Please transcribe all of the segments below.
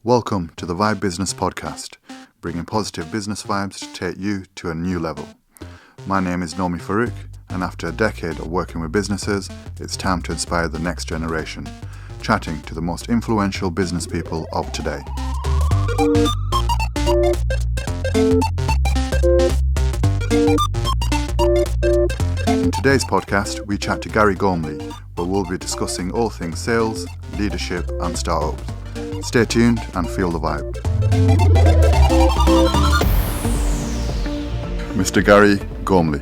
Welcome to the Vibe Business Podcast, bringing positive business vibes to take you to a new level. My name is Nomi Farouk, and after a decade of working with businesses, it's time to inspire the next generation, chatting to the most influential business people of today. In today's podcast, we chat to Garry Gormley, where we'll be discussing all things sales, leadership and startups. Stay tuned and feel the vibe. Mr. Garry Gormley,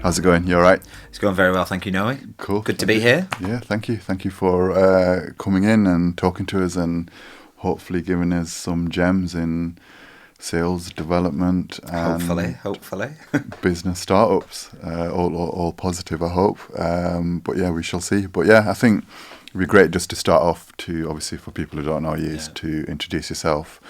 how's it going? You all right? It's going very well, thank you, Noe. Cool. Good to be here. Yeah, thank you. Thank you for coming in and talking to us and hopefully giving us some gems in sales development and hopefully business startups. All positive, I hope. But yeah, we shall see. But yeah, I think it'd be great just to start off to, obviously for people who don't know you, to introduce yourself,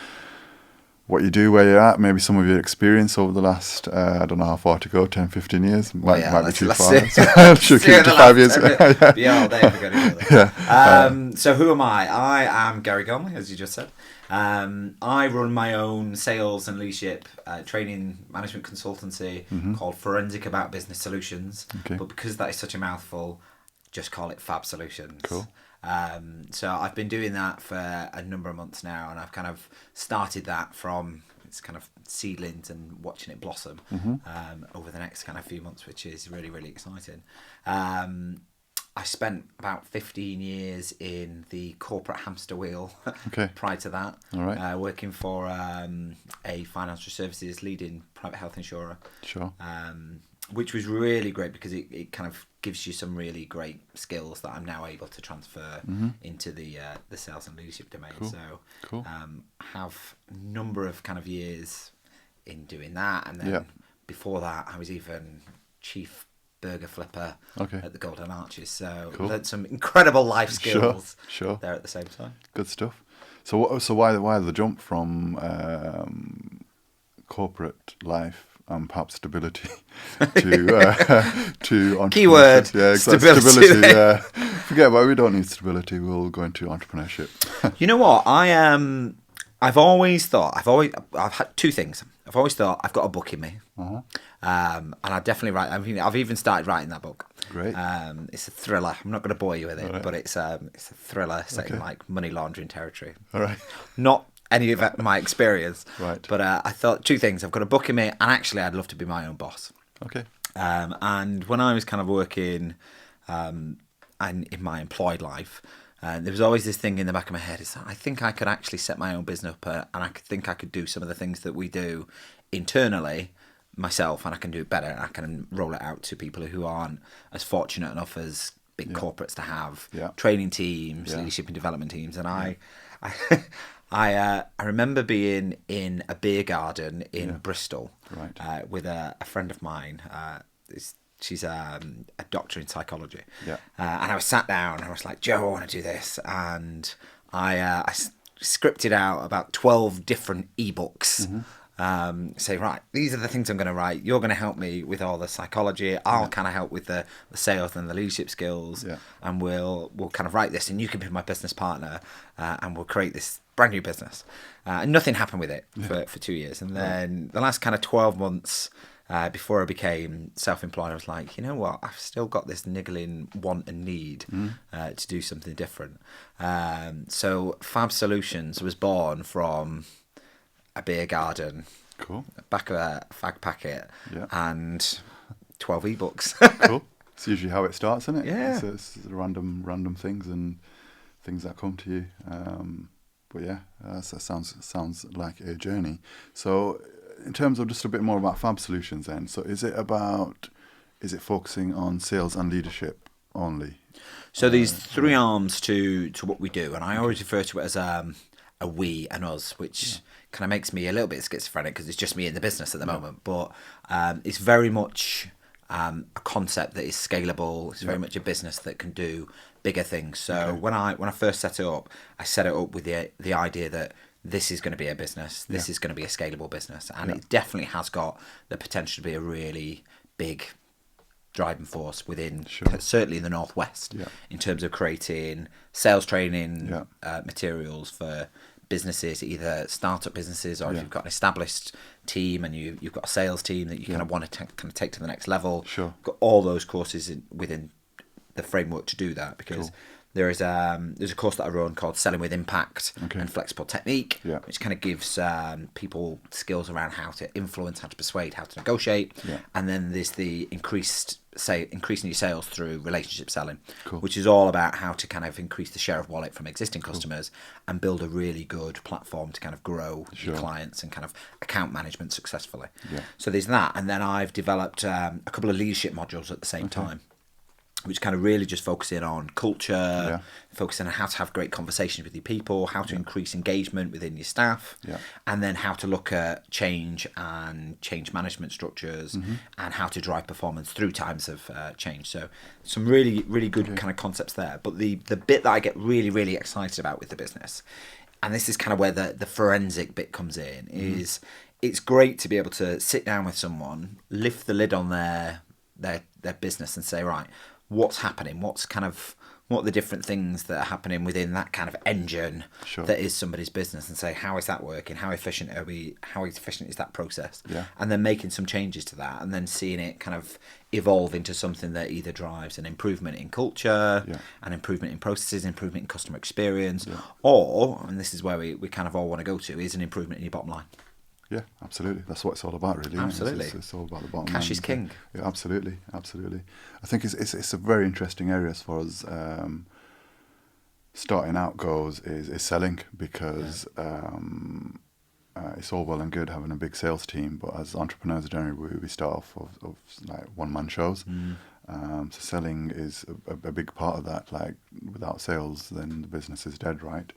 what you do, where you're at, maybe some of your experience over the last, I don't know how far to go, 10, 15 years, might be too far. Should keep it to 5 years. Yeah, so who am I? I am Garry Gormley, as you just said. I run my own sales and leadership training management consultancy called Forensic About Business Solutions. Okay. But because that is such a mouthful, just call it FAB Solutions. Cool. So I've been doing that for a number of months now, and I've kind of started that from its kind of seedlings and watching it blossom over the next kind of few months, which is really, really exciting. I spent about 15 years in the corporate hamster wheel prior to that, working for a financial services leading private health insurer. Sure. Which was really great because it kind of gives you some really great skills that I'm now able to transfer into the sales and leadership domain. Cool. So have a number of kind of years in doing that, and then before that I was even chief burger flipper at the Golden Arches. So learned some incredible life skills there at the same time. Good stuff. So why the jump from corporate life and perhaps stability to keyword stability. Yeah, forget about it. We don't need stability. We'll go into entrepreneurship. You know what? I've had two things. I've always thought I've got a book in me, and I definitely write. I mean, I've even started writing that book. Great. It's a thriller. I'm not going to bore you with it, but it's a thriller set in like money laundering territory. All right. Not any of my experience. Right. But I thought two things. I've got a book in me, and actually I'd love to be my own boss. Okay. And when I was kind of working and in my employed life, there was always this thing in the back of my head. Is that I think I could actually set my own business up, and I think I could do some of the things that we do internally myself, and I can do it better. And I can roll it out to people who aren't as fortunate enough as big corporates to have training teams, leadership and development teams. And I remember being in a beer garden in Bristol with a friend of mine. She's a doctor in psychology. And I was sat down and I was like, Joe, I want to do this. And I scripted out about 12 different ebooks. Say, right, these are the things I'm going to write. You're going to help me with all the psychology. I'll kind of help with the sales and the leadership skills. And we'll kind of write this, and you can be my business partner, and we'll create this brand new business. And nothing happened with it for 2 years. And then the last kind of 12 months before I became self-employed, I was like, you know what? I've still got this niggling want and need to do something different. So Fab Solutions was born from a beer garden, back of a fag packet, and 12 ebooks. Cool. It's usually how it starts, isn't it? Yeah. It's random things and things that come to you. But yeah, that sounds like a journey. So, in terms of just a bit more about Fab Solutions, then, so is it focusing on sales and leadership only? So there's three arms to what we do, and I always refer to it as a we and us, which kind of makes me a little bit schizophrenic because it's just me in the business at the moment. But it's very much a concept that is scalable. It's very much a business that can do bigger things. So when I first set it up, I set it up with the idea that this is going to be a business. This is going to be a scalable business, and it definitely has got the potential to be a really big driving force within, certainly in the Northwest, in terms of creating sales training materials for businesses, either startup businesses or if you've got an established team and you've got a sales team that you kind of want to kind of take to the next level. Sure. Got all those courses within the framework to do that, because there's a course that I run called Selling with Impact and Flexible Technique, which kind of gives people skills around how to influence, how to persuade, how to negotiate. And then there's the increasing your sales through relationship selling, which is all about how to kind of increase the share of wallet from existing customers and build a really good platform to kind of grow your clients and kind of account management successfully. So there's that. And then I've developed a couple of leadership modules at the same time, which kind of really just focusing on culture, focusing on how to have great conversations with your people, how to increase engagement within your staff, and then how to look at change and change management structures and how to drive performance through times of change. So some really, really good kind of concepts there. But the bit that I get really, really excited about with the business, and this is kind of where the forensic bit comes in, is it's great to be able to sit down with someone, lift the lid on their business and say, right, what's happening? What are the different things that are happening within that kind of engine that is somebody's business, and say, how is that working? How efficient are we? How efficient is that process? And then making some changes to that, and then seeing it kind of evolve into something that either drives an improvement in culture, an improvement in processes, improvement in customer experience, or, and this is where we kind of all want to go to, is an improvement in your bottom line. Yeah, absolutely. That's what it's all about, really. Absolutely. It's all about the bottom line. Cash is king. Yeah, absolutely. I think it's a very interesting area as far as starting out goes, is selling, because it's all well and good having a big sales team, but as entrepreneurs generally, we start off of like one-man shows. So selling is a big part of that. Like, without sales, then the business is dead, right?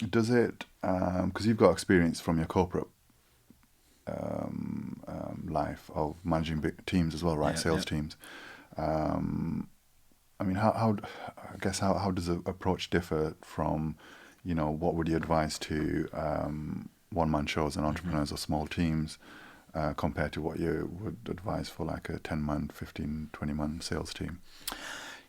Does it, because you've got experience from your corporate life of managing big teams as well, right? Sales teams. I mean, how does the approach differ from, what would you advise to one-man shows and entrepreneurs or small teams compared to what you would advise for like a 10-man, 15, 20-man sales team?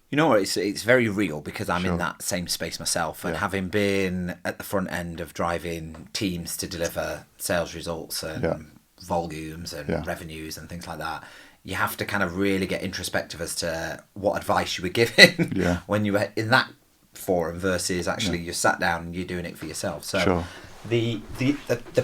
You know what, it's very real, because I'm in that same space myself, and having been at the front end of driving teams to deliver sales results and volumes and revenues and things like that, you have to kind of really get introspective as to what advice you were given when you were in that forum versus actually you sat down and you're doing it for yourself. So the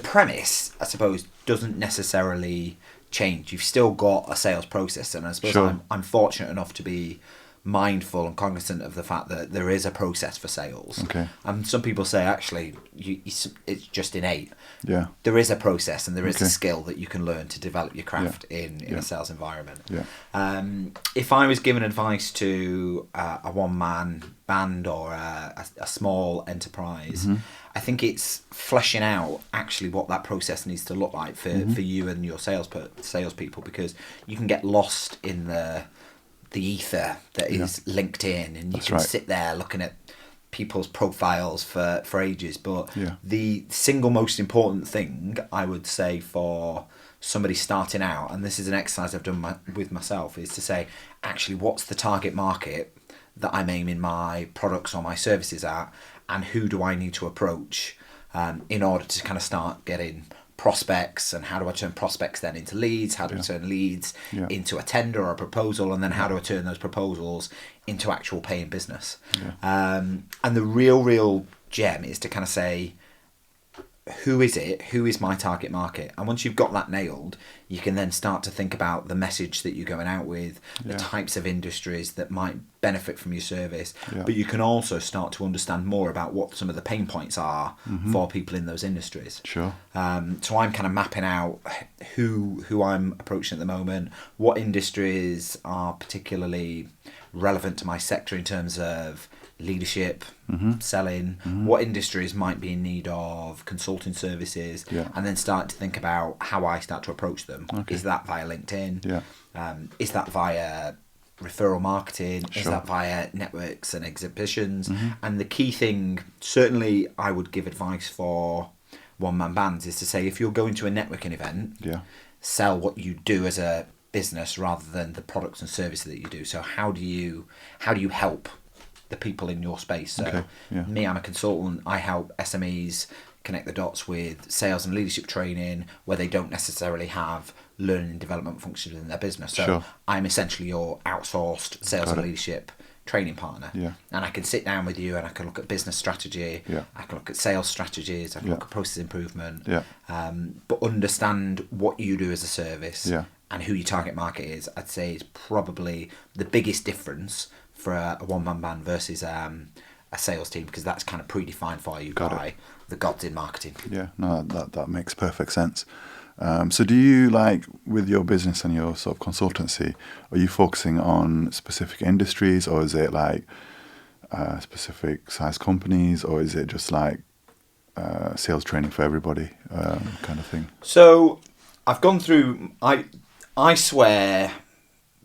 premise, I suppose, doesn't necessarily change. You've still got a sales process, and I suppose I'm fortunate enough to be mindful and cognizant of the fact that there is a process for sales. And some people say, actually, it's just innate. There is a process, and there is a skill that you can learn to develop your craft in a sales environment. If I was given advice to a one-man band or a small enterprise, I think it's fleshing out actually what that process needs to look like for you and your salespeople, because you can get lost in the ether that is LinkedIn, and you can sit there looking at people's profiles for ages. But the single most important thing I would say for somebody starting out, and this is an exercise I've done with myself, is to say, actually, what's the target market that I'm aiming my products or my services at, and who do I need to approach in order to kind of start getting prospects, and how do I turn prospects then into leads? How do I turn leads into a tender or a proposal? And then how do I turn those proposals into actual paying business? And the real gem is to kind of say, who is it? Who is my target market? And once you've got that nailed, you can then start to think about the message that you're going out with, the types of industries that might benefit from your service. But you can also start to understand more about what some of the pain points are for people in those industries. So I'm kind of mapping out who I'm approaching at the moment, what industries are particularly relevant to my sector in terms of leadership, selling, what industries might be in need of consulting services, and then start to think about how I start to approach them. Is that via LinkedIn? Is that via referral marketing? Is that via networks and exhibitions? And the key thing, certainly I would give advice for one-man bands, is to say, if you're going to a networking event, sell what you do as a business rather than the products and services that you do. So how do you help the people in your space. So me, I'm a consultant. I help SMEs connect the dots with sales and leadership training where they don't necessarily have learning and development functions in their business. So I'm essentially your outsourced sales and leadership training partner. And I can sit down with you and I can look at business strategy, I can look at sales strategies, I can look at process improvement, but understand what you do as a service and who your target market is. I'd say is probably the biggest difference for a one-man band versus a sales team, because that's kind of predefined for you by the gods in marketing. Yeah, no, that makes perfect sense. So do you, like, with your business and your sort of consultancy, are you focusing on specific industries, or is it like specific size companies, or is it just like sales training for everybody kind of thing? So I've gone through, I swear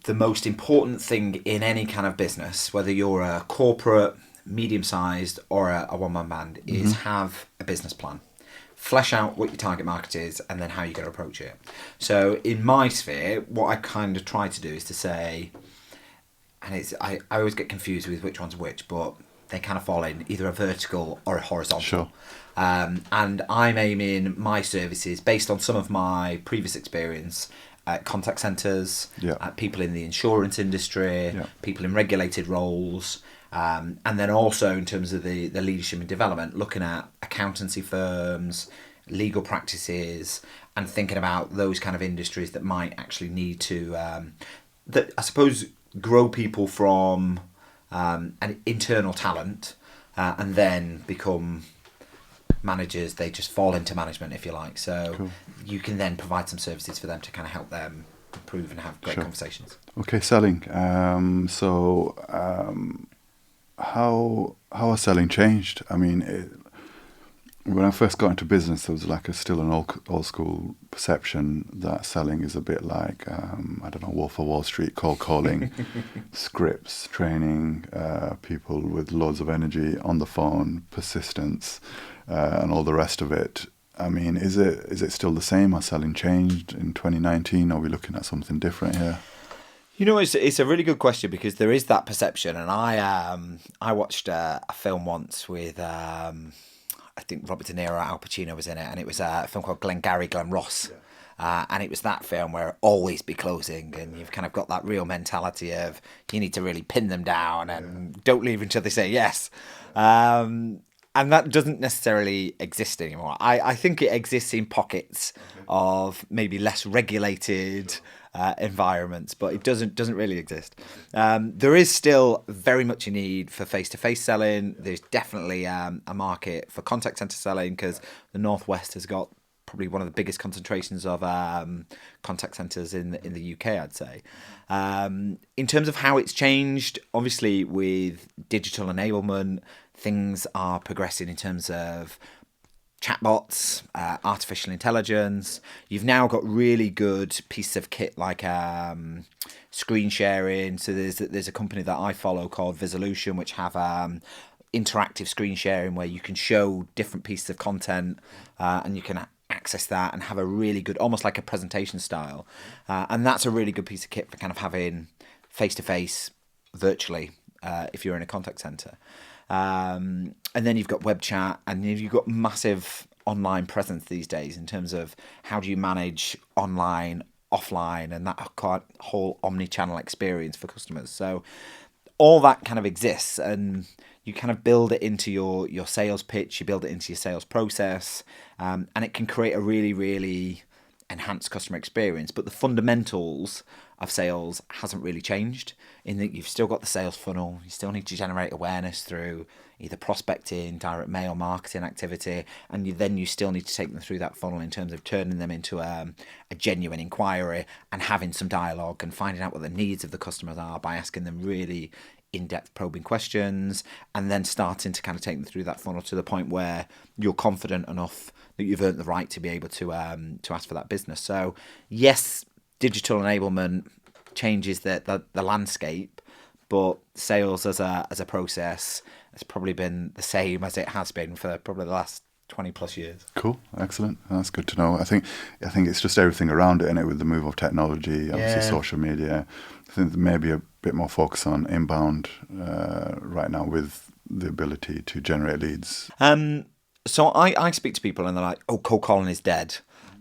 the most important thing in any kind of business, whether you're a corporate, medium-sized or a one-man band, is have a business plan. Flesh out what your target market is and then how you're going to approach it. So in my sphere, what I kind of try to do is to say, and I always get confused with which one's which, but they kind of fall in either a vertical or a horizontal. And I'm aiming my services based on some of my previous experience at contact centres, at people in the insurance industry, people in regulated roles, and then also in terms of the leadership and development, looking at accountancy firms, legal practices, and thinking about those kind of industries that might actually need to, that I suppose, grow people from an internal talent and then become managers. They just fall into management, if you like. So you can then provide some services for them to kind of help them improve and have great conversations. Okay, selling. How has selling changed? I mean, when I first got into business, there was like still an old school perception that selling is a bit like, I don't know, Wolf of Wall Street, cold calling, scripts, training, people with loads of energy on the phone, persistence, and all the rest of it. I mean, is it still the same? Has selling changed in 2019? Are we looking at something different here? You know, it's a really good question, because there is that perception, and I watched a film once with I think Robert De Niro, Al Pacino was in it, and it was a film called Garry, Glen Ross, and it was that film where always be closing, and you've kind of got that real mentality of you need to really pin them down and don't leave until they say yes, and that doesn't necessarily exist anymore. I think it exists in pockets of maybe less regulated environments, but it doesn't really exist. There is still very much a need for face-to-face selling. There's definitely a market for contact centre selling, because the Northwest has got probably one of the biggest concentrations of contact centres in the UK, I'd say. In terms of how it's changed, obviously with digital enablement, things are progressing in terms of chatbots, artificial intelligence. You've now got really good pieces of kit like screen sharing. So there's a company that I follow called Visolution, which have interactive screen sharing where you can show different pieces of content and you can access that and have a really good, almost like a presentation style. And that's a really good piece of kit for kind of having face-to-face virtually if you're in a contact centre. And then you've got web chat, and you've got massive online presence these days in terms of how do you manage online, offline, and that whole omni-channel experience for customers. So all that kind of exists, and you kind of build it into your sales pitch, you build it into your sales process, and it can create a really, really enhanced customer experience. But the fundamentals of sales hasn't really changed, in that you've still got the sales funnel. You still need to generate awareness through either prospecting, direct mail, marketing activity, and you still need to take them through that funnel in terms of turning them into a genuine inquiry and having some dialogue and finding out what the needs of the customers are by asking them really in-depth probing questions, and then starting to kind of take them through that funnel to the point where you're confident enough that you've earned the right to be able to ask for that business. So yes, digital enablement changes the landscape, but sales as a process has probably been the same as it has been for probably the last 20 plus years. Cool, excellent. That's good to know. I think it's just everything around it, and with the move of technology, obviously social media. I think there may be a bit more focus on inbound right now with the ability to generate leads. So I speak to people and they're like, "Oh, cold calling is dead.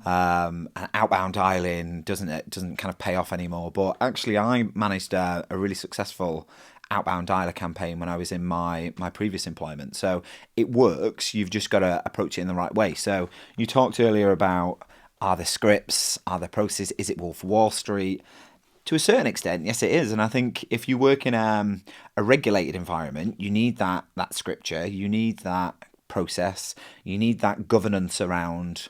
And outbound dialing doesn't kind of pay off anymore." But actually, I managed a really successful outbound dialer campaign when I was in my previous employment. So it works. You've just got to approach it in the right way. So you talked earlier about, are there scripts? Are there processes? Is it Wolf of Wall Street? To a certain extent, yes, it is. And I think if you work in a regulated environment, you need that scripture, you need that process, you need that governance around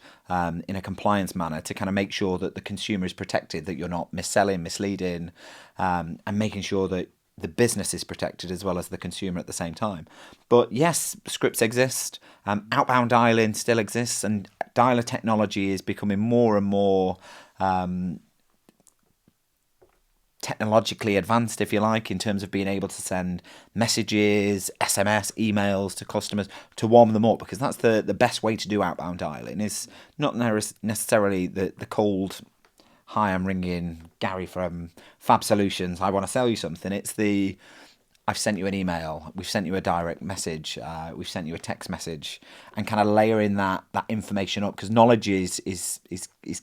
in a compliance manner to kind of make sure that the consumer is protected, that you're not mis-selling, misleading, and making sure that the business is protected as well as the consumer at the same time. But yes, scripts exist, outbound dialing still exists, and dialer technology is becoming more and more technologically advanced, if you like, in terms of being able to send messages, SMS, emails to customers to warm them up, because that's the best way to do outbound dialing. Is not necessarily the cold, "Hi, I'm ringing Garry from FAB Solutions, I want to sell you something." It's the, "I've sent you an email, we've sent you a direct message, we've sent you a text message," and kind of layering that information up, because knowledge is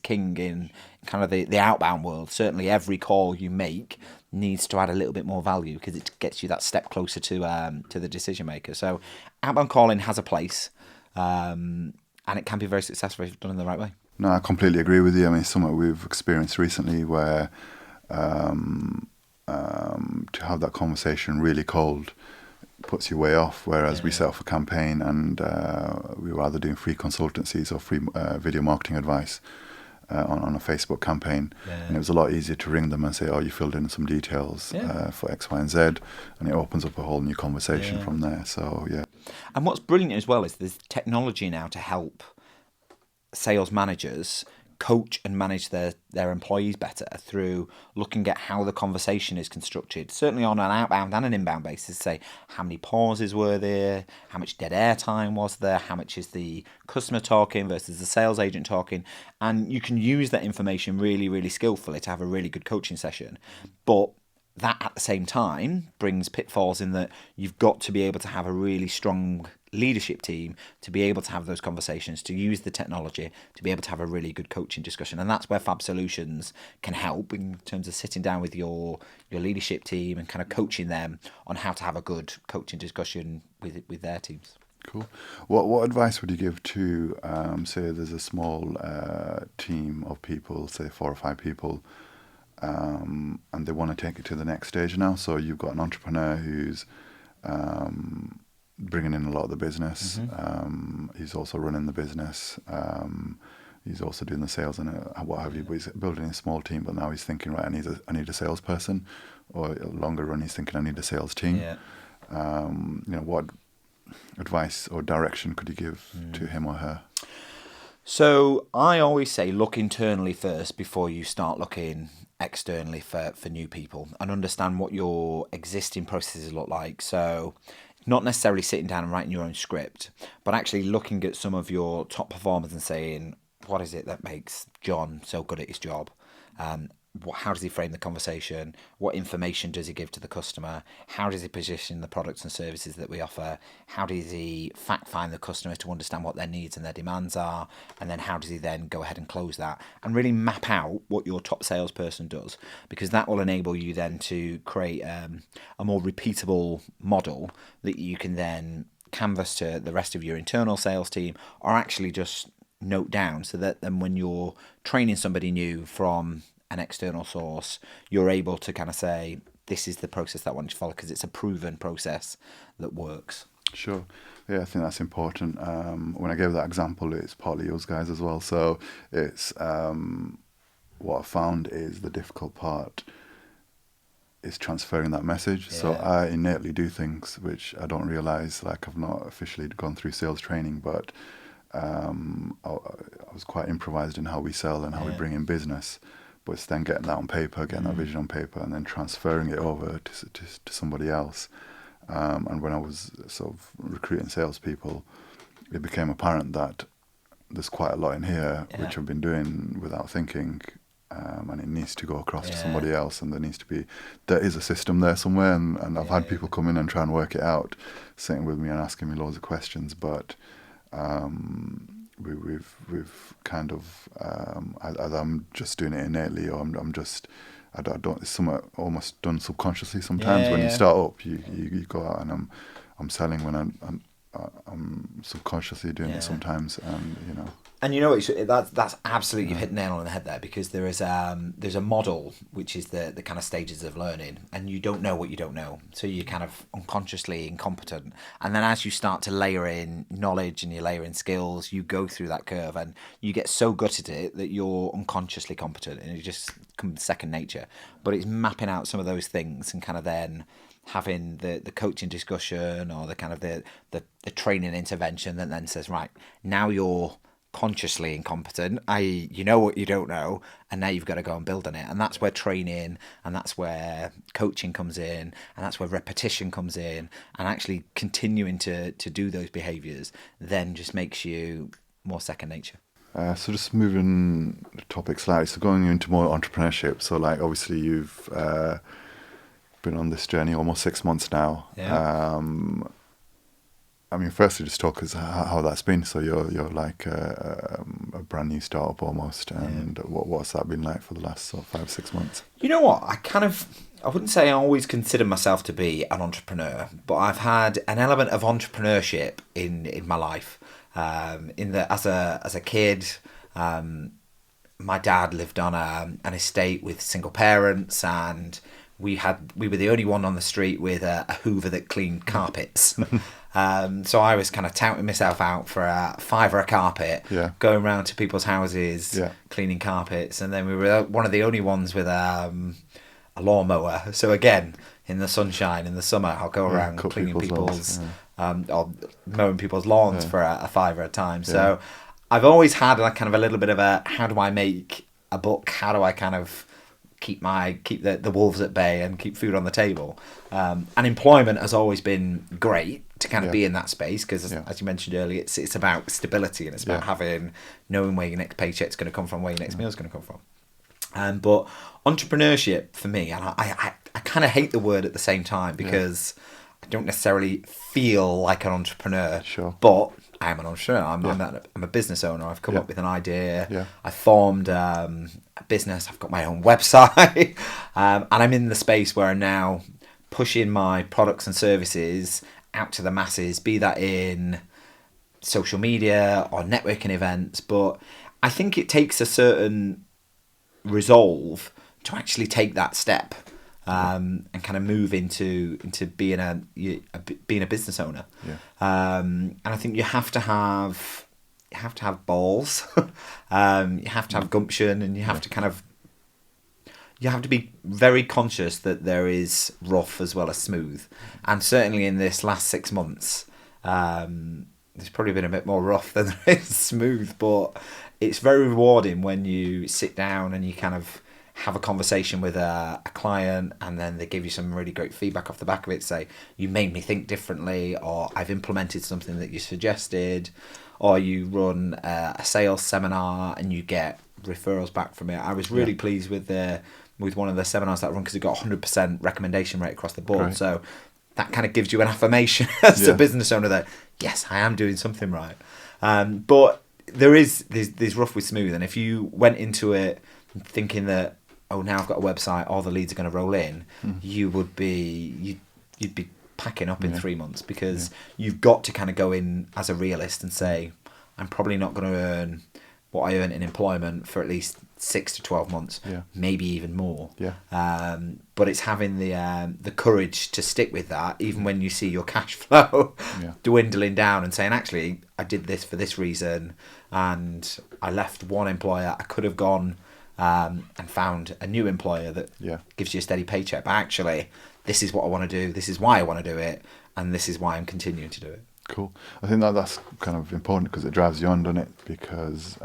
king in kind of the outbound world. Certainly every call you make needs to add a little bit more value, because it gets you that step closer to the decision maker. So outbound calling has a place, and it can be very successful if done in the right way. No, I completely agree with you. I mean, something we've experienced recently where to have that conversation really cold puts you way off, whereas we set up a campaign and we were either doing free consultancies or free video marketing advice on a Facebook campaign, and it was a lot easier to ring them and say, "Oh, you filled in some details for X, Y, and Z," and it opens up a whole new conversation from there. So yeah. And what's brilliant as well is there's technology now to help sales managers coach and manage their employees better through looking at how the conversation is constructed, certainly on an outbound and an inbound basis. Say, how many pauses were there, how much dead air time was there, how much is the customer talking versus the sales agent talking, and you can use that information really, really skillfully to have a really good coaching session. But that at the same time brings pitfalls in that you've got to be able to have a really strong leadership team to be able to have those conversations, to use the technology, to be able to have a really good coaching discussion. And that's where FAB Solutions can help in terms of sitting down with your leadership team and kind of coaching them on how to have a good coaching discussion with their teams. Cool. What advice would you give to, say there's a small team of people, say 4 or 5 people, and they want to take it to the next stage now? So you've got an entrepreneur who's bringing in a lot of the business. He's also running the business. He's also doing the sales and what have you. But he's building a small team. But now he's thinking, right, I need a salesperson. Or longer run, he's thinking, I need a sales team. What advice or direction could you give to him or her? So I always say look internally first before you start looking externally for new people, and understand what your existing processes look like. So not necessarily sitting down and writing your own script, but actually looking at some of your top performers and saying, what is it that makes John so good at his job? How does he frame the conversation? What information does he give to the customer? How does he position the products and services that we offer? How does he fact find the customer to understand what their needs and their demands are? And then how does he then go ahead and close that? And really map out what your top salesperson does, because that will enable you then to create a more repeatable model that you can then canvas to the rest of your internal sales team, or actually just note down, so that then when you're training somebody new from an external source, you're able to kind of say, this is the process that I want you to follow, because it's a proven process that works. Sure. Yeah, I think that's important. When I gave that example, it's partly yours guys as well. So it's what I found is the difficult part is transferring that message. Yeah. So I innately do things which I don't realize, like I've not officially gone through sales training, but I was quite improvised in how we sell and how we bring in business. But it's then getting that on paper, getting that vision on paper, and then transferring it over to somebody else. And when I was sort of recruiting salespeople, it became apparent that there's quite a lot in here which I've been doing without thinking, and it needs to go across to somebody else, and there is a system there somewhere, and I've had people come in and try and work it out, sitting with me and asking me loads of questions, but we've kind of either I'm just doing it innately, or I don't it's somewhat almost done subconsciously sometimes. When you start up, you go out, and I'm selling when I'm subconsciously doing it sometimes, and you know. And you know, that's absolutely, you've hit the nail on the head there, because there's a model, which is the kind of stages of learning, and you don't know what you don't know, so you're kind of unconsciously incompetent, and then as you start to layer in knowledge and you layer in skills, you go through that curve and you get so good at it that you're unconsciously competent, and it just comes second nature. But it's mapping out some of those things and kind of then having the coaching discussion, or the kind of the training intervention that then says, right, now you're consciously incompetent, i.e. you know what you don't know, and now you've got to go and build on it. And that's where training, and that's where coaching comes in, and that's where repetition comes in, and actually continuing to do those behaviours then just makes you more second nature. So just moving the topic slightly, so going into more entrepreneurship, so like obviously you've been on this journey almost 6 months now. I mean, firstly, just talk us how that's been. So you're like a brand new startup almost, and what's that been like for the last sort of 5-6 months? You know what, I wouldn't say I always consider myself to be an entrepreneur, but I've had an element of entrepreneurship in my life. As a kid, my dad lived on an estate with single parents, and we were the only one on the street with a Hoover that cleaned carpets. So I was kind of touting myself out for a £5 a carpet, going around to people's houses, cleaning carpets. And then we were one of the only ones with a lawnmower. So again, in the sunshine, in the summer, I'll go around cleaning people's or mowing people's lawns for a £5 a time. So I've always had kind of a little bit of a, how do I make a buck? How do I kind of keep the wolves at bay and keep food on the table? And employment has always been great to kind of be in that space, because as you mentioned earlier, it's about stability, and it's about knowing where your next paycheck's going to come from, where your next meal's going to come from. But entrepreneurship for me, and I kind of hate the word at the same time, because I don't necessarily feel like an entrepreneur, but I am an entrepreneur. I'm a business owner. I've come up with an idea. I formed a business. I've got my own website, and I'm in the space where I'm now pushing my products and services out to the masses, be that in social media or networking events. But I think it takes a certain resolve to actually take that step, and kind of move into being a business owner. And I think you have to have balls, you have to have gumption, and you have to you have to be very conscious that there is rough as well as smooth. And certainly in this last 6 months, there's probably been a bit more rough than there is smooth, but it's very rewarding when you sit down and you kind of have a conversation with a client, and then they give you some really great feedback off the back of it, say, you made me think differently, or I've implemented something that you suggested, or you run a sales seminar and you get referrals back from it. I was really pleased with one of the seminars that I run, because it got 100% recommendation rate across the board. Right. So that kind of gives you an affirmation as a business owner that, yes, I am doing something right. But there's rough with smooth, and if you went into it thinking that, oh, now I've got a website, all the leads are going to roll in, you'd be packing up in 3 months, because you've got to kind of go in as a realist and say, I'm probably not going to earn what I earn in employment for at least 6 to 12 months, maybe even more. But it's having the courage to stick with that, even when you see your cash flow dwindling down, and saying, actually, I did this for this reason, and I left one employer. I could have gone and found a new employer that gives you a steady paycheck, but actually, this is what I want to do, this is why I want to do it, and this is why I'm continuing to do it. Cool. I think that's kind of important, because it drives you on, doesn't it? Because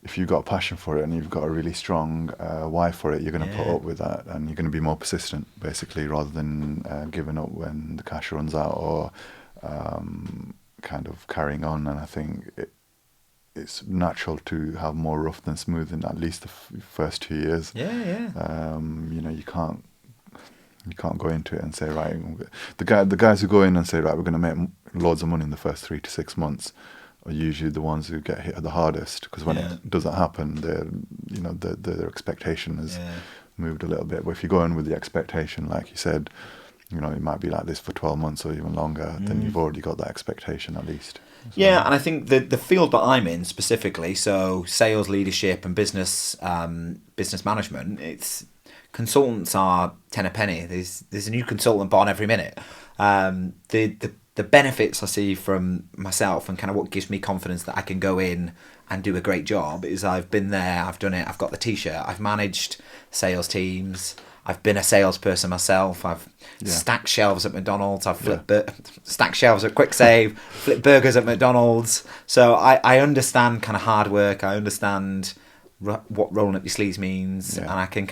if you've got a passion for it and you've got a really strong why for it, you're going to put up with that, and you're going to be more persistent, basically, rather than giving up when the cash runs out, or kind of carrying on. And I think it's natural to have more rough than smooth in at least the first 2 years. Yeah. You know, you can't go into it and say, right, the guys who go in and say, right, we're going to make loads of money in the first 3 to 6 months are usually the ones who get hit the hardest, because when it doesn't happen, their expectation has moved a little bit. But if you go in with the expectation, like you said, you know, it might be like this for 12 months or even longer, then you've already got that expectation at least. So, yeah, and I think the field that I'm in specifically, so sales, leadership, and business management, it's consultants are 10 a penny. There's a new consultant born every minute. The benefits I see from myself and kind of what gives me confidence that I can go in and do a great job is I've been there, I've done it, I've got the t-shirt, I've managed sales teams, I've been a salesperson myself, I've stacked shelves at McDonald's, I've stacked shelves at Quick Save, flipped burgers at McDonald's. So I understand kind of hard work, I understand what rolling up your sleeves means, and I can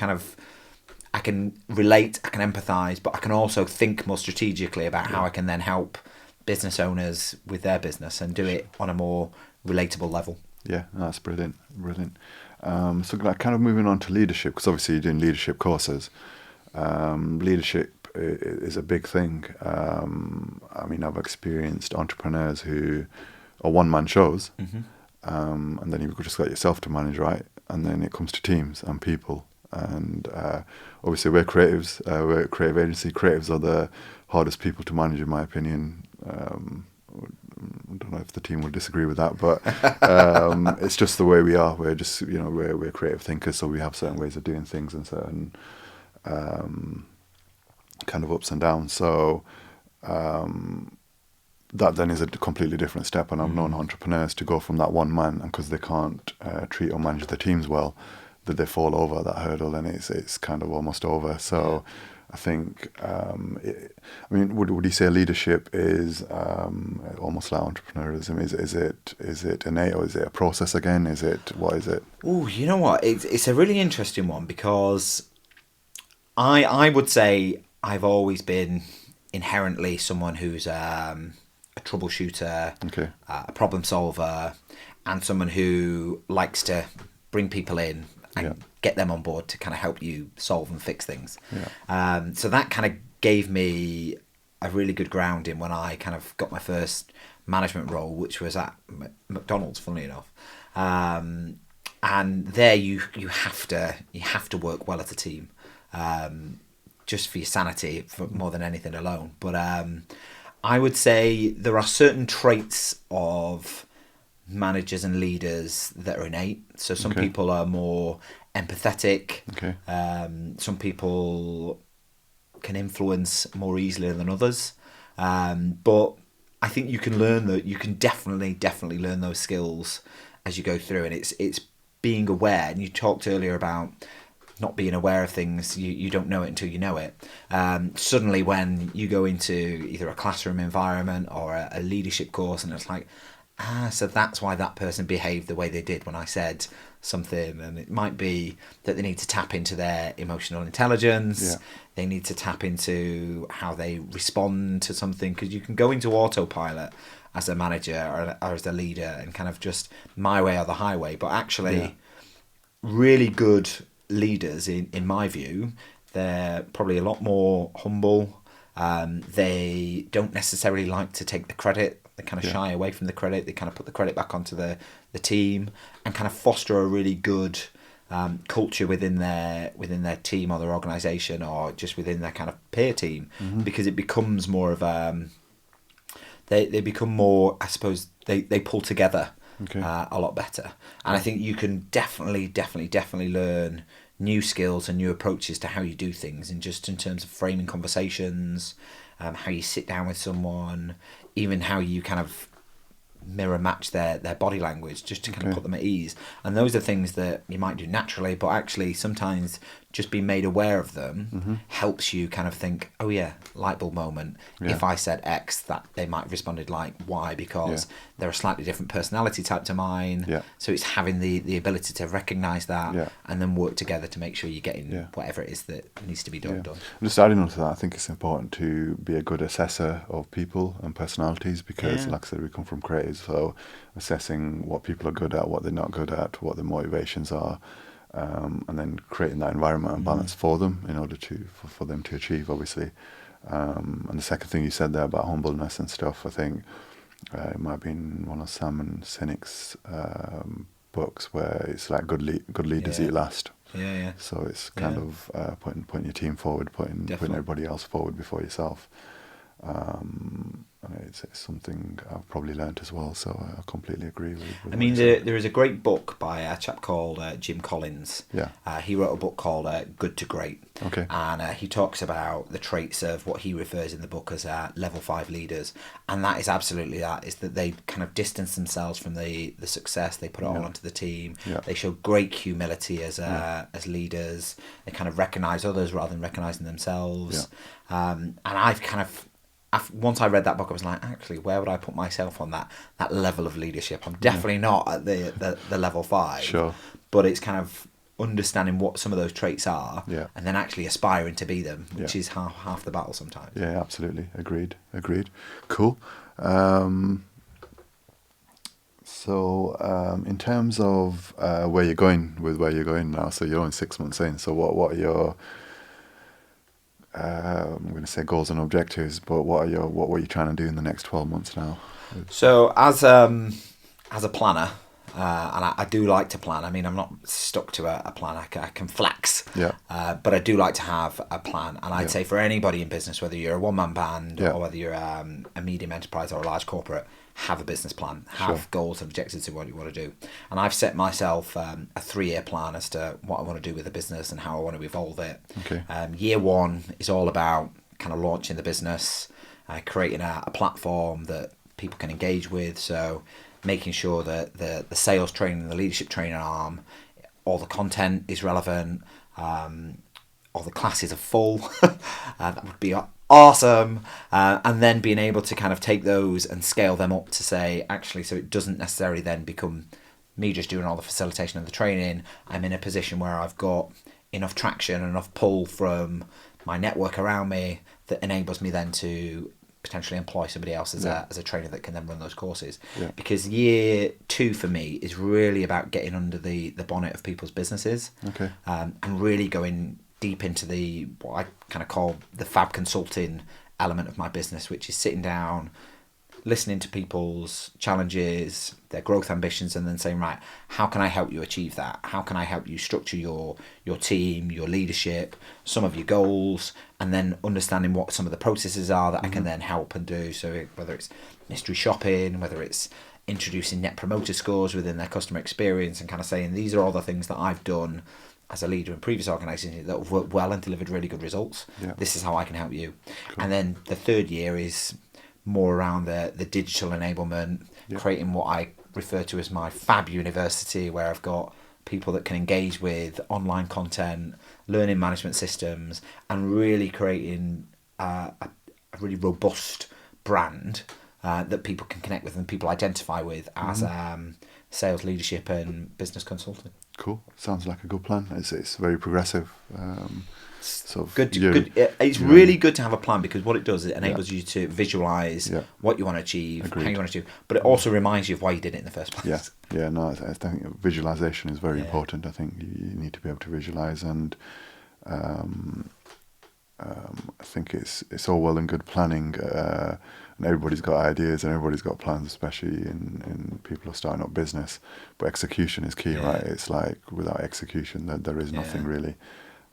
relate, I can empathise, but I can also think more strategically about how I can then help business owners with their business and do it on a more relatable level. Yeah, that's brilliant. So like kind of moving on to leadership, because obviously you're doing leadership courses. Leadership is a big thing. I mean, I've experienced entrepreneurs who are one-man shows, and then you've just got yourself to manage, right? And then it comes to teams and people. And obviously we're creatives, we're a creative agency. Creatives are the hardest people to manage, in my opinion. I don't know if the team would disagree with that, but it's just the way we are. We're just, you know, we're creative thinkers, so we have certain ways of doing things and certain kind of ups and downs. So that then is a completely different step. And I've known entrepreneurs to go from that one man, and because they can't treat or manage their teams well, that they fall over that hurdle, and it's kind of almost over. So I think, would you say leadership is almost like entrepreneurism? Is it innate, or is it a process again? What is it? Oh, you know what? It's a really interesting one, because I would say I've always been inherently someone who's a troubleshooter, a problem solver, and someone who likes to bring people in and get them on board to kind of help you solve and fix things. So that kind of gave me a really good grounding when I kind of got my first management role, which was at McDonald's, funnily enough. And there you have to work well as a team, just for your sanity, for more than anything alone. But I would say there are certain traits of managers and leaders that are innate. So some people are more empathetic. Some people can influence more easily than others. But I think you can learn that. You can definitely learn those skills as you go through. And it's being aware. And you talked earlier about not being aware of things. You don't know it until you know it. Suddenly when you go into either a classroom environment or a leadership course, and it's like, so that's why that person behaved the way they did when I said something. And it might be that they need to tap into their emotional intelligence. They need to tap into how they respond to something, because you can go into autopilot as a manager or as a leader and kind of just my way or the highway. But actually really good leaders, in my view, they're probably a lot more humble. They don't necessarily like to take the credit. They kind of shy away from the credit. They kind of put the credit back onto the team and kind of foster a really good culture within their team or their organisation, or just within their kind of peer team, because it becomes more of they become more, I suppose, they pull together a lot better. And I think you can definitely learn new skills and new approaches to how you do things, and just in terms of framing conversations, how you sit down with someone, even how you kind of mirror match their body language, just to kind of put them at ease. And those are things that you might do naturally, but actually sometimes just being made aware of them helps you kind of think, oh yeah, light bulb moment. If I said X, that they might have responded like Y, because they're a slightly different personality type to mine. So it's having the ability to recognise that and then work together to make sure you're getting whatever it is that needs to be done. Just adding on to that, I think it's important to be a good assessor of people and personalities, because like I said, we come from creatives. issues. So assessing what people are good at, what they're not good at, what their motivations are, and then creating that environment and balance for them in order for them to achieve, obviously. And the second thing you said there about humbleness and stuff, I think it might have been one of Sam and Sinek's books where it's like good leaders eat last. Yeah. So it's kind of putting your team forward, putting everybody else forward before yourself. It's something I've probably learnt as well, so I completely agree with I mean, there is a great book by a chap called Jim Collins. Yeah. He wrote a book called Good to Great. Okay. And he talks about the traits of what he refers in the book as level 5 leaders. And that is absolutely that, is that they kind of distance themselves from the success. They put it all onto the team. Yeah. They show great humility as leaders. They kind of recognise others rather than recognising themselves. Yeah. And I've kind of... Once I read that book, I was like, actually, where would I put myself on that level of leadership? I'm definitely not at the level 5. Sure. But it's kind of understanding what some of those traits are, and then actually aspiring to be them, which is half the battle sometimes. Yeah, absolutely. Agreed. Cool. So in terms of where you're going now, so you're only 6 months in, so what are your... I'm going to say goals and objectives, but what are you trying to do in the next 12 months now? So as a planner, and I do like to plan. I mean, I'm not stuck to a plan. I can flex. Yeah. But I do like to have a plan. And I'd say for anybody in business, whether you're a one-man band or whether you're a medium enterprise or a large corporate, have a business plan, have goals and objectives of what you want to do. And I've set myself a 3-year plan as to what I want to do with the business and how I want to evolve it. Okay. Year 1 is all about kind of launching the business, creating a platform that people can engage with. So making sure that the sales training, the leadership training arm, all the content is relevant, all the classes are full. That would be awesome. And then being able to kind of take those and scale them up to say, actually, so it doesn't necessarily then become me just doing all the facilitation and the training. I'm in a position where I've got enough traction and enough pull from my network around me that enables me then to potentially employ somebody else as a trainer that can then run those courses. Yeah. Because year 2 for me is really about getting under the bonnet of people's businesses. Okay. And really going deep into what I kind of call the FAB consulting element of my business, which is sitting down, listening to people's challenges, their growth ambitions, and then saying, right, how can I help you achieve that? How can I help you structure your team, your leadership, some of your goals, and then understanding what some of the processes are that I can then help and do. So whether it's mystery shopping, whether it's introducing net promoter scores within their customer experience, and kind of saying, these are all the things that I've done as a leader in previous organisations that have worked well and delivered really good results. Yeah. This is how I can help you. Cool. And then the 3rd year is more around the digital enablement, creating what I refer to as my FAB university, where I've got people that can engage with online content, learning management systems, and really creating a really robust brand that people can connect with and people identify with as sales leadership and business consulting. Cool. Sounds like a good plan. It's very progressive. Good. It's really good to have a plan, because what it does, it enables you to visualize what you want to achieve, how you want to achieve, but it also reminds you of why you did it in the first place. No, I think visualization is very important. I think you need to be able to visualize, and I think it's all well and good planning, and everybody's got ideas and everybody's got plans, especially in people who are starting up business. But execution is key, right? It's like without execution, there is nothing really.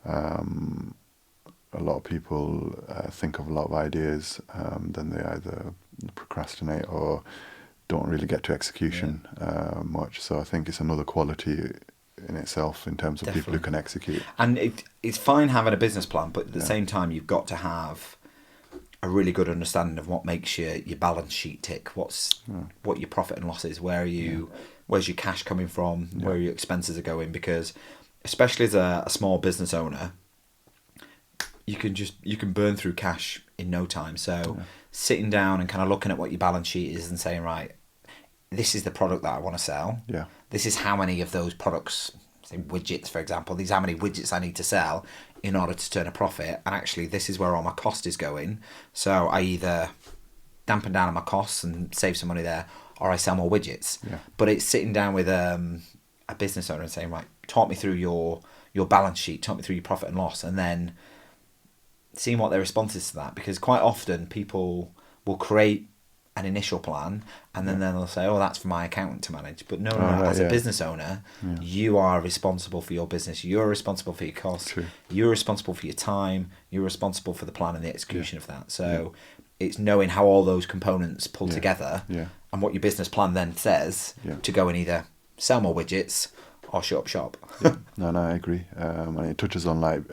A lot of people think of a lot of ideas, then they either procrastinate or don't really get to execution much. So I think it's another quality in itself in terms of people who can execute. And it's fine having a business plan, but at the same time, you've got to have a really good understanding of what makes your balance sheet tick. What your profit and loss is. Where's your cash coming from? Where your expenses are going? Because especially as a small business owner, you can burn through cash in no time. So sitting down and kind of looking at what your balance sheet is and saying, right, this is the product that I want to sell. Yeah. This is how many of those products, say widgets, for example, these are how many widgets I need to sell in order to turn a profit. And actually, this is where all my cost is going. So I either dampen down on my costs and save some money there, or I sell more widgets. Yeah. But it's sitting down with a business owner and saying, right, talk me through your balance sheet, talk me through your profit and loss, and then seeing what their response is to that. Because quite often people will create an initial plan and then they'll say, oh, that's for my accountant to manage. But no, as a business owner, you are responsible for your business. You're responsible for your costs. True. You're responsible for your time. You're responsible for the plan and the execution of that. So it's knowing how all those components pull together and what your business plan then says to go and either sell more widgets or shut up shop. No, I agree. And it touches on, like,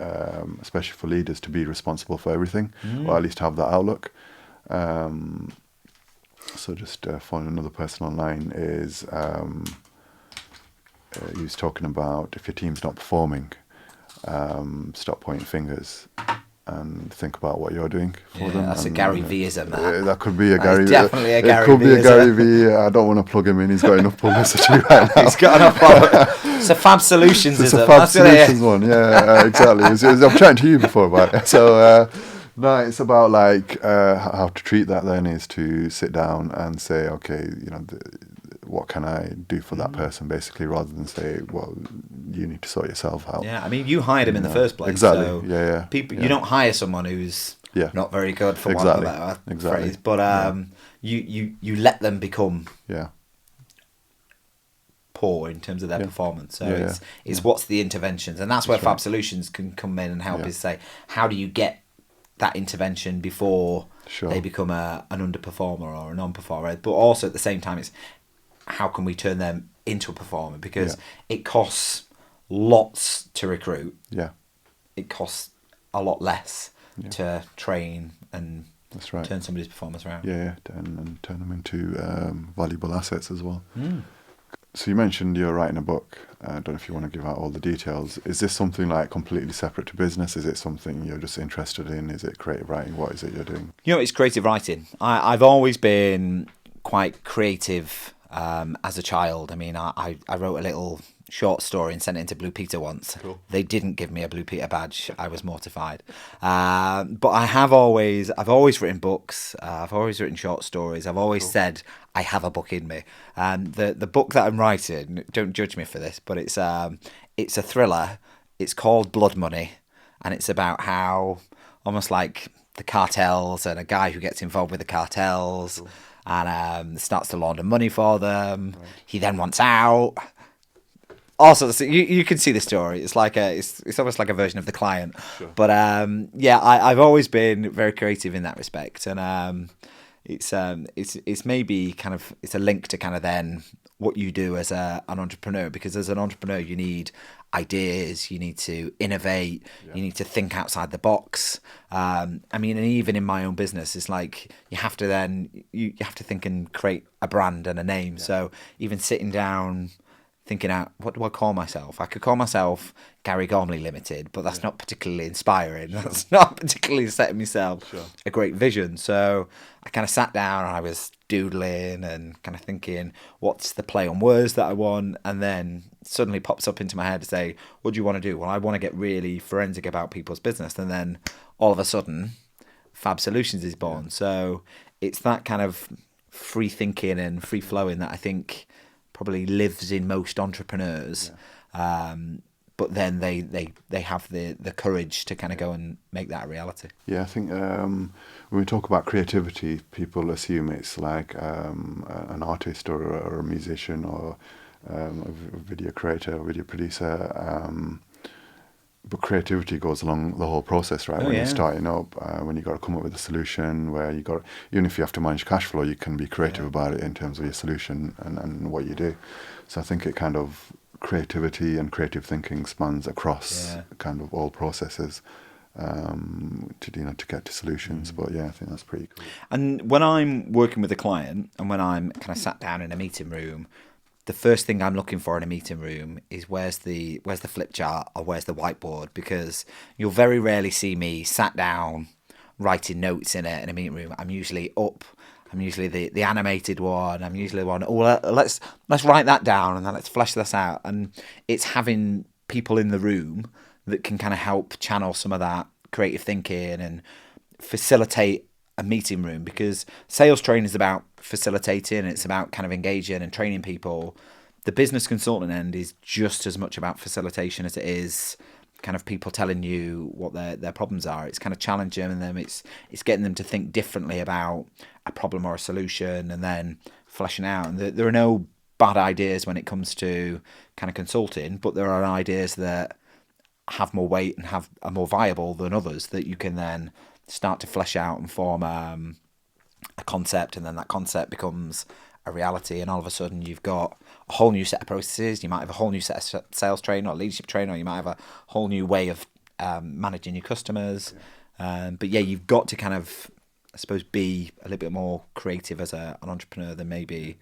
especially for leaders, to be responsible for everything, or at least have that outlook. So just following another person online is, he was talking about, if your team's not performing, stop pointing fingers and think about what you're doing for them. That's a Garry V-ism. That could be a Gary V. Definitely a Gary V. It could be a Gary V. I don't want to plug him in. He's got enough publicity right now. He's got enough. It's a FAB Solutions. It's a FAB Solutions one. Yeah, exactly. I'm chatting to you before about it. So no, it's about, like, how to treat that. Then is to sit down and say, okay, what can I do for that person, basically, rather than say, well, you need to sort yourself out. Yeah, I mean, you hired him in the first place. Exactly. So people, you don't hire someone who's not very good, for want of a better phrase. But you let them become poor in terms of their performance. So it's what's the interventions, and that's where FAB Solutions can come in and help. Is say, how do you get that intervention before they become an underperformer or a non-performer? But also at the same time, it's how can we turn them into a performer? Because it costs lots to recruit. Yeah. It costs a lot less to train and turn somebody's performance around. Yeah, and turn them into valuable assets as well. So you mentioned you're writing a book. I don't know if you want to give out all the details. Is this something, like, completely separate to business? Is it something you're just interested in? Is it creative writing? What is it you're doing? It's creative writing. I've always been quite creative as a child. I mean, I wrote a little short story and sent it into Blue Peter once. Cool. They didn't give me a Blue Peter badge. I was mortified. But I've always written books. I've always written short stories. I've always said I have a book in me. The book that I'm writing, don't judge me for this, but it's a thriller. It's called Blood Money, and it's about how almost like the cartels and a guy who gets involved with the cartels. Cool. And starts to launder money for them. Right. He then wants out. Also, you can see the story. It's like it's almost like a version of The Client. Sure. But I've always been very creative in that respect, and it's maybe kind of, it's a link to kind of then what you do as an entrepreneur, because as an entrepreneur you need ideas, you need to innovate, you need to think outside the box. I mean, and even in my own business, it's like you have to think and create a brand and a name. So even sitting down, thinking out, what do I call myself? I could call myself Garry Gormley Limited, but that's not particularly inspiring. Sure. That's not particularly setting myself a great vision. So I kind of sat down and I was doodling and kind of thinking, what's the play on words that I want? And then suddenly pops up into my head to say, what do you want to do? Well, I want to get really forensic about people's business. And then all of a sudden, FAB Solutions is born. Yeah. So it's that kind of free thinking and free flowing that I think probably lives in most entrepreneurs. Yeah. But then they have the courage to kind of go and make that a reality. Yeah, I think when we talk about creativity, people assume it's like an artist or a musician or a video creator, a video producer. But creativity goes along the whole process, right? When you're starting up, when you got to come up with a solution, where you got, even if you have to manage cash flow, you can be creative about it in terms of your solution and what you do. So I think it kind of, creativity and creative thinking spans across kind of all processes to get to solutions. But I think that's pretty cool. And when I'm working with a client and when I'm kind of sat down in a meeting room, the first thing I'm looking for in a meeting room is where's the flip chart or where's the whiteboard, because you'll very rarely see me sat down writing notes in a meeting room. I'm usually up. I'm usually the animated one. I'm usually the one, let's write that down and then let's flesh this out. And it's having people in the room that can kind of help channel some of that creative thinking and facilitate a meeting room, because sales training is about facilitating, it's about kind of engaging and training people. The business consulting end is just as much about facilitation as it is kind of people telling you what their problems are. It's kind of challenging them. It's getting them to think differently about a problem or a solution, and then fleshing out. And there are no bad ideas when it comes to kind of consulting, but there are ideas that have more weight and are more viable than others that you can then start to flesh out and form a concept, and then that concept becomes a reality, and all of a sudden you've got a whole new set of processes. You might have a whole new set of sales training or leadership training, or you might have a whole new way of managing your customers. But yeah, you've got to kind of, I suppose, be a little bit more creative as an entrepreneur than maybe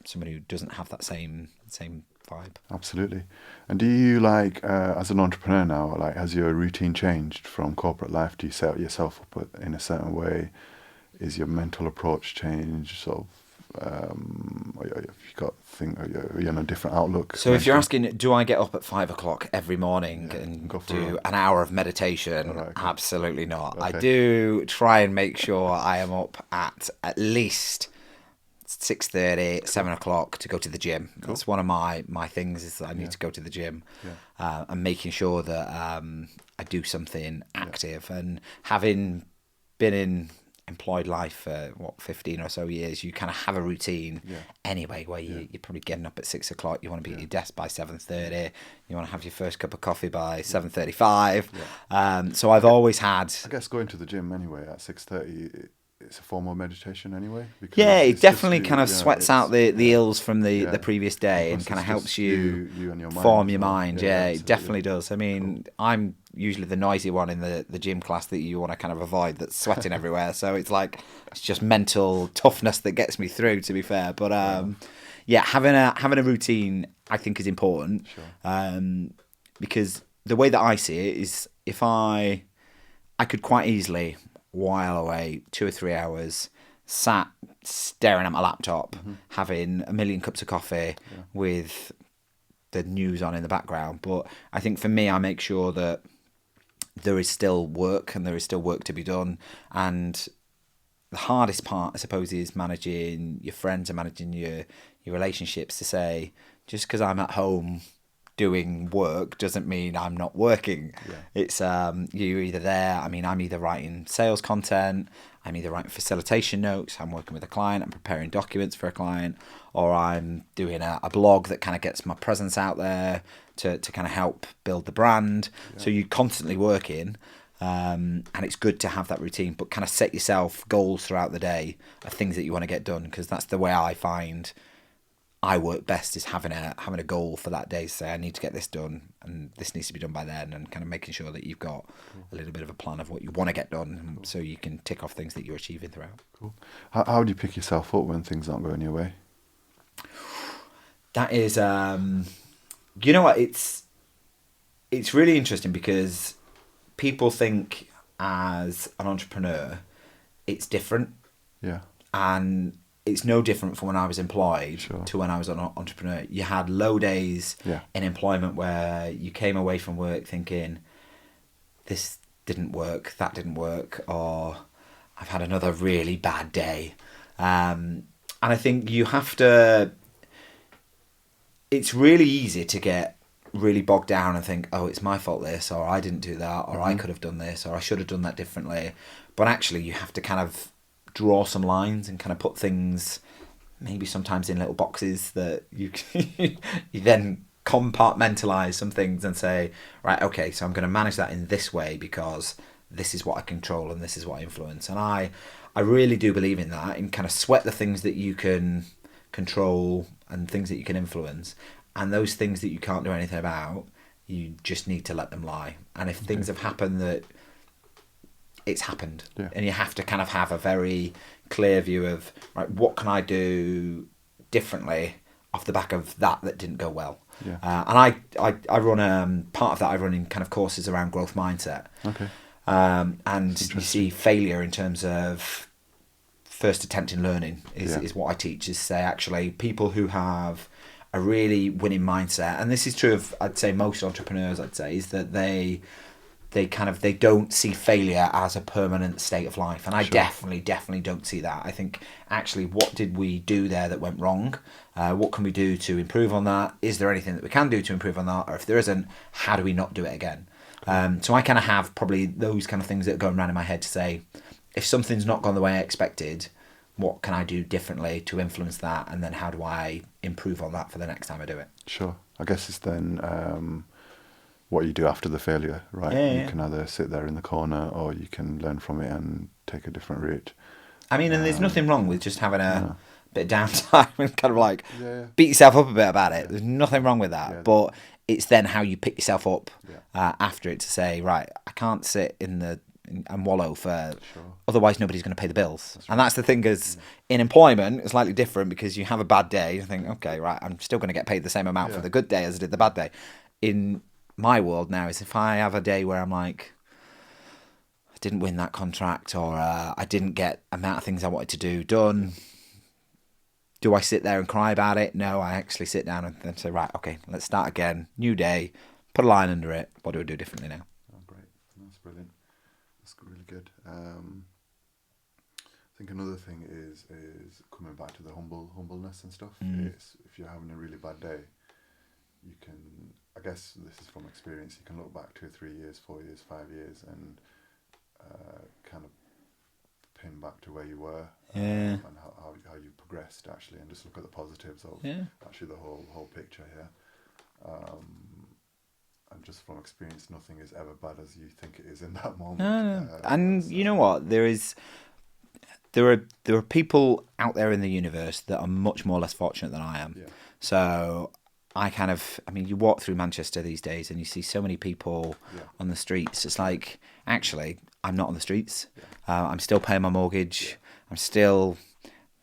someone who doesn't have that same vibe. Absolutely. And do you as an entrepreneur now, has your routine changed from corporate life? Do you set yourself up in a certain way? Is your mental approach changed? Sort of, are you on a different outlook? So if you're asking, do I get up at 5 o'clock every morning and do an hour of meditation? Right, okay. Absolutely not. Okay. I do try and make sure I am up at least 6:30, 7 o'clock to go to the gym. Cool. That's one of my things, is that I need to go to the gym. And making sure that I do something active. And having been in employed life for 15 or so years, you kind of have a routine anyway, where you're probably getting up at 6 o'clock. You want to be at your desk by 7:30. You want to have your first cup of coffee by 7:35. So I've always had, I guess, going to the gym anyway at 6:30, it's a form of meditation anyway. It definitely kind of sweats out the ills from the previous day, and kind of helps you and your mind form your mind. It definitely does. I mean, cool. I'm usually the noisy one in the gym class that you want to kind of avoid, that's sweating everywhere. So it's just mental toughness that gets me through, to be fair. But having a routine, I think, is important. Sure. Because the way that I see it is, if I could quite easily while away 2 or 3 hours sat staring at my laptop, having a million cups of coffee with the news on in the background. But I think for me, I make sure that there is still work, and there is still work to be done. And the hardest part, I suppose, is managing your friends and managing your relationships, to say, just because I'm at home doing work doesn't mean I'm not working. It's you're either there. I mean, I'm either writing sales content, I'm either writing facilitation notes, I'm working with a client, I'm preparing documents for a client, or I'm doing a blog that kind of gets my presence out there to kind of help build the brand. So you're constantly working, and it's good to have that routine, but kind of set yourself goals throughout the day of things that you want to get done, because that's the way I find I work best, is having a goal for that day. Say, I need to get this done, and this needs to be done by then, and kind of making sure that you've got a little bit of a plan of what you want to get done, so you can tick off things that you're achieving throughout. Cool. How do you pick yourself up when things aren't going your way? That is, you know what? It's really interesting, because people think as an entrepreneur, it's different. Yeah. And it's no different from when I was employed to when I was an entrepreneur. You had low days in employment where you came away from work thinking, this didn't work, that didn't work, or I've had another really bad day. And I think you have to, it's really easy to get really bogged down and think, oh, it's my fault this, or I didn't do that, or I could have done this, or I should have done that differently. But actually you have to kind of draw some lines and kind of put things maybe sometimes in little boxes that you you then compartmentalize some things and say, right, okay, so I'm going to manage that in this way because this is what I control and this is what I influence. And I really do believe in that, and kind of sweat the things that you can control and things that you can influence, and those things that you can't do anything about, you just need to let them lie. And if things have happened, that it's happened, and you have to kind of have a very clear view of, right, what can I do differently off the back of that didn't go well. And I run part of that I run in kind of courses around growth mindset. And you see failure in terms of first attempt in learning is what I teach, is say, actually, people who have a really winning mindset, and this is true of, I'd say, most entrepreneurs, is that they they don't see failure as a permanent state of life, and I definitely don't see that. I think actually, what did we do there that went wrong? What can we do to improve on that? Is there anything that we can do to improve on that? Or if there isn't, how do we not do it again? So I kind of have probably those kind of things that are going around in my head to say, if something's not gone the way I expected, what can I do differently to influence that? And then how do I improve on that for the next time I do it? Sure. I guess it's then what you do after the failure, right? You can either sit there in the corner or you can learn from it and take a different route. I mean, and there's nothing wrong with just having a bit of downtime and kind of like beat yourself up a bit about it. There's nothing wrong with that. But it's then how you pick yourself up after it to say, right, I can't sit and wallow for otherwise nobody's going to pay the bills. And that's the thing, is in employment it's slightly different, because you have a bad day, you think, okay, right, I'm still going to get paid the same amount for the good day as I did the bad day. In my world now, is if I have a day where I'm like, I didn't win that contract, or I didn't get the amount of things I wanted to do done, do I sit there and cry about it? No, I actually sit down and then say, right, okay, let's start again, new day, put a line under it, what do I do differently now? Oh, great. That's brilliant. That's really good. I think another thing is coming back to the humbleness and stuff. It's, if you're having a really bad day, you can, I guess this is from experience, you can look back 2 or 3 years, 4 years, 5 years, and kind of pin back to where you were, and how you progressed actually, and just look at the positives of actually the whole picture here. And just from experience, nothing is ever bad as you think it is in that moment. And you know what? There are people out there in the universe that are much more less fortunate than I am. Yeah. So I mean, you walk through Manchester these days and you see so many people on the streets. It's like, actually, I'm not on the streets. Yeah. I'm still paying my mortgage. I'm still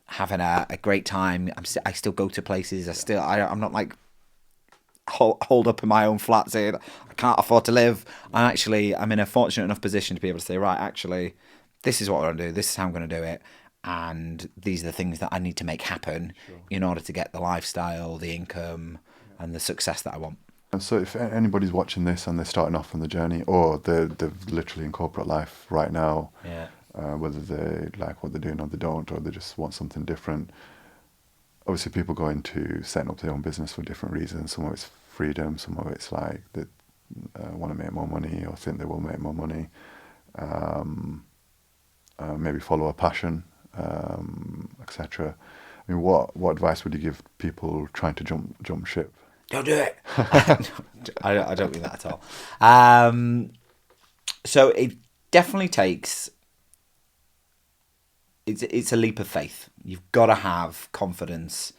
having a great time. I still go to places. I'm not like hold up in my own flat saying I can't afford to live. I'm in a fortunate enough position to be able to say, right, actually, this is what I'm going to do. This is how I'm going to do it. And these are the things that I need to make happen in order to get the lifestyle, the income, and the success that I want. And so if anybody's watching this and they're starting off on the journey, or they're literally in corporate life right now, whether they like what they're doing or they don't, or they just want something different. Obviously, people go into setting up their own business for different reasons. Some of it's freedom, some of it's like they want to make more money or think they will make more money. Maybe follow a passion, etc. I mean, what advice would you give people trying to jump ship? Don't do it. I don't mean that at all. So it definitely takes. It's a leap of faith. You've got to have confidence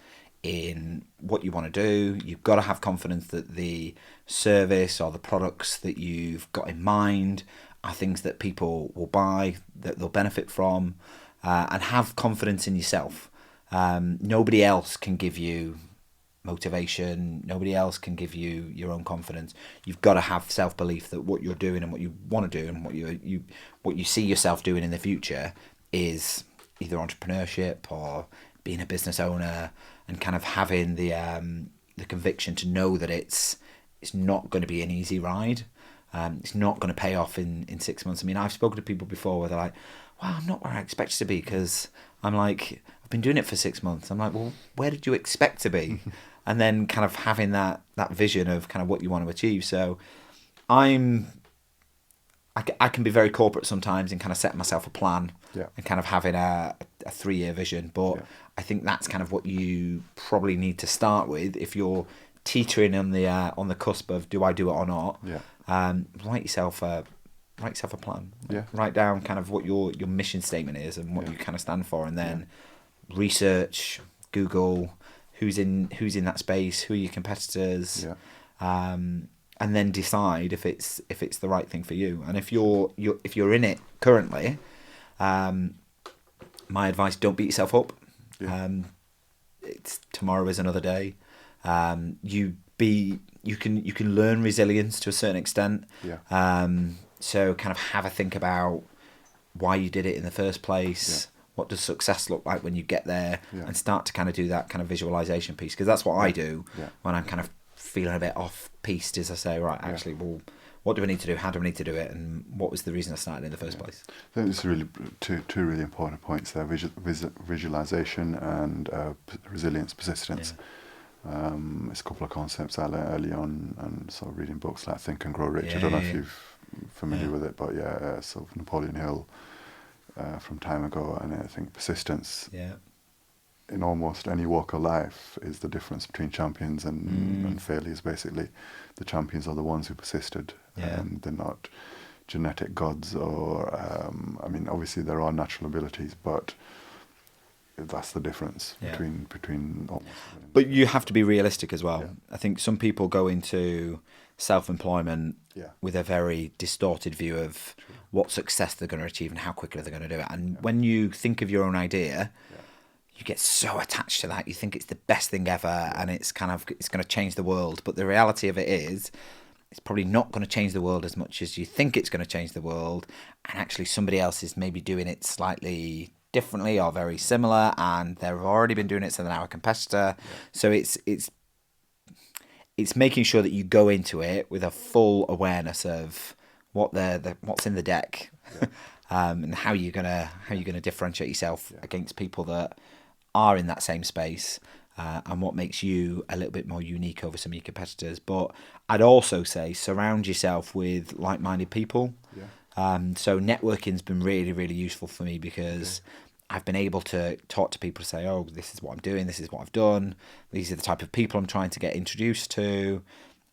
in what you want to do. You've got to have confidence that the service or the products that you've got in mind are things that people will buy, that they'll benefit from, and have confidence in yourself. Nobody else can give you motivation. Nobody else can give you your own confidence. You've got to have self-belief that what you're doing and what you want to do and what you see yourself doing in the future is either entrepreneurship or being a business owner, and kind of having the conviction to know that it's not going to be an easy ride. It's not going to pay off in 6 months. I mean, I've spoken to people before where they're like, wow, I'm not where I expected to be, because I'm like, I've been doing it for 6 months. I'm like, well, where did you expect to be? And then kind of having that vision of kind of what you want to achieve. So I can be very corporate sometimes and kind of setting myself a plan and kind of having a 3-year vision. But I think that's kind of what you probably need to start with if you're teetering on the cusp of do I do it or not. Write yourself a plan. Write down kind of what your mission statement is and what you kind of stand for, and then research, Google who's in that space, who are your competitors, and then decide if it's the right thing for you. And if you're in it currently, my advice: don't beat yourself up. Tomorrow is another day. You can learn resilience to a certain extent. So kind of have a think about why you did it in the first place. What does success look like when you get there, and start to kind of do that kind of visualization piece, because that's what I do when I'm kind of feeling a bit off piste. Is I say, right, actually, well, what do I need to do? How do I need to do it? And what was the reason I started in the first place? I think it's really two really important points there: visualization and resilience, persistence. It's a couple of concepts I learned early on, and sort of reading books like Think and Grow Rich. I don't know if you're familiar with it, but sort of Napoleon Hill from time ago, and I think persistence. In almost any walk of life is the difference between champions and failures. Basically, the champions are the ones who persisted, and they're not genetic gods or I mean, obviously there are natural abilities, but that's the difference between almost. But you have to be realistic as well. I think some people go into self-employment with a very distorted view of what success they're going to achieve and how quickly they're going to do it. And when you think of your own idea, you get so attached to that. You think it's the best thing ever, and it's going to change the world. But the reality of it is, it's probably not going to change the world as much as you think it's going to change the world. And actually, somebody else is maybe doing it slightly differently or very similar, and they've already been doing it, so they're now a competitor. So it's making sure that you go into it with a full awareness of what's in the deck, and how you're gonna differentiate yourself against people that are in that same space, and what makes you a little bit more unique over some of your competitors. But I'd also say surround yourself with like-minded people. So networking's been really, really useful for me, because I've been able to talk to people, say, oh, this is what I'm doing, this is what I've done, these are the type of people I'm trying to get introduced to,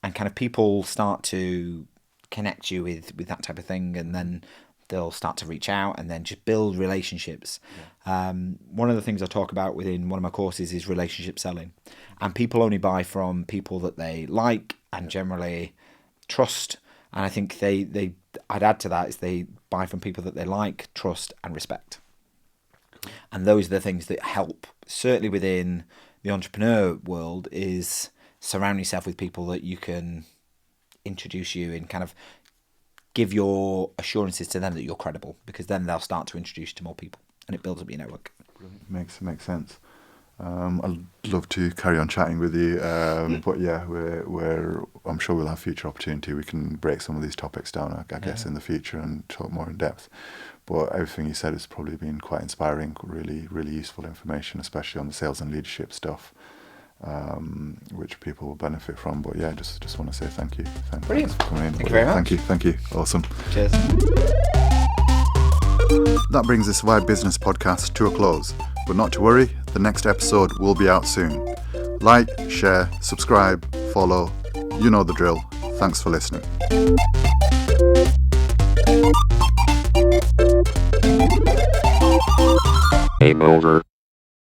and kind of people start to connect you with that type of thing, and then they'll start to reach out and then just build relationships. One of the things I talk about within one of my courses is relationship selling, and people only buy from people that they like and generally trust. And I think I'd add to that is they buy from people that they like, trust, and respect. And those are the things that help, certainly within the entrepreneur world, is surround yourself with people that you can introduce you and kind of give your assurances to them that you're credible, because then they'll start to introduce you to more people, and it builds up your network. Makes sense. I'd love to carry on chatting with you, but I'm sure we'll have future opportunity. We can break some of these topics down, I guess, in the future and talk more in depth. But everything you said has probably been quite inspiring, really, really useful information, especially on the sales and leadership stuff, which people will benefit from. But just want to say thank you. Brilliant. Thanks for coming in. Thank you very much. Thank you. Awesome. Cheers. That brings this Why Business podcast to a close. But not to worry, the next episode will be out soon. Like, share, subscribe, follow. You know the drill. Thanks for listening. Game over.